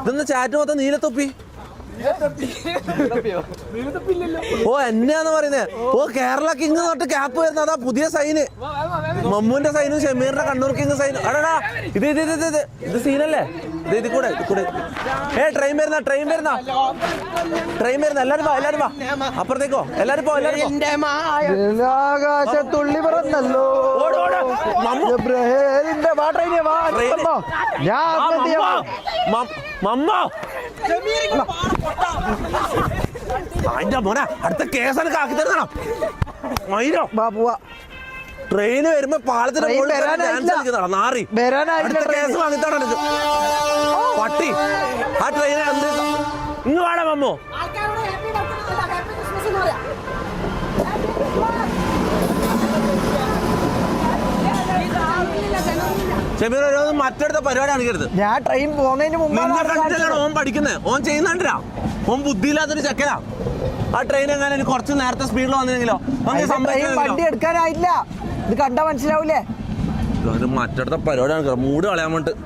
ഇതൊന്ന് ചാറ്റ് മൊത്തം നീലത്തൊപ്പി. ഓ എന്നെയാന്ന് പറയുന്നേ. ഓ കേരള കിങ് തൊട്ട് ക്യാപ്പ് വരുന്നത് അതാ പുതിയ സൈന്. മമ്മൂന്റെ സൈനും ഷമീറിന്റെ കണ്ണൂർ കിങ് സൈനും. അടാ ഇത് ഇത് ഇത് ഇത് ഇത് സീനല്ലേ? ഇത് കൂടെ ട്രെയിൻ വരുന്ന എല്ലാരും വാ അപ്പുറത്തേക്കോ എല്ലാരും പോ. ആകാശത്തുള്ളി പറന്നല്ലോ അതിന്റെ മോനെ അടുത്ത കേസൊക്കെ ആക്കി തരണം. ട്രെയിന് വരുമ്പോ പാളത്തിന് നാറി അടുത്ത കേസ് വാങ്ങിത്തണം എനിക്ക് പട്ടി. ആ ട്രെയിൻ ഇന്ന് വേണം മമ്മോ. ഷമീർ മറ്റടുത്ത പരിപാടി കാണിക്കരുത്. ഞാൻ ട്രെയിൻ പോകുന്നതിന് മുമ്പ് ഓൻ പഠിക്കുന്നേ. ഓൻ ചെയ്യുന്നുണ്ടാ. ഓൻ ബുദ്ധിയില്ലാത്തൊരു ചെക്കനാ. ആ ട്രെയിൻ എങ്ങനെ കുറച്ച് നേരത്തെ സ്പീഡിൽ വന്നില്ലെങ്കിലോ വണ്ടി എടുക്കാനായില്ല. ഇത് കണ്ടാ മനസ്സിലാവൂലേ? മറ്റടുത്ത പരിപാടി കാണിക്കാം. മൂഡ് കളയാൻ വേണ്ടിട്ട്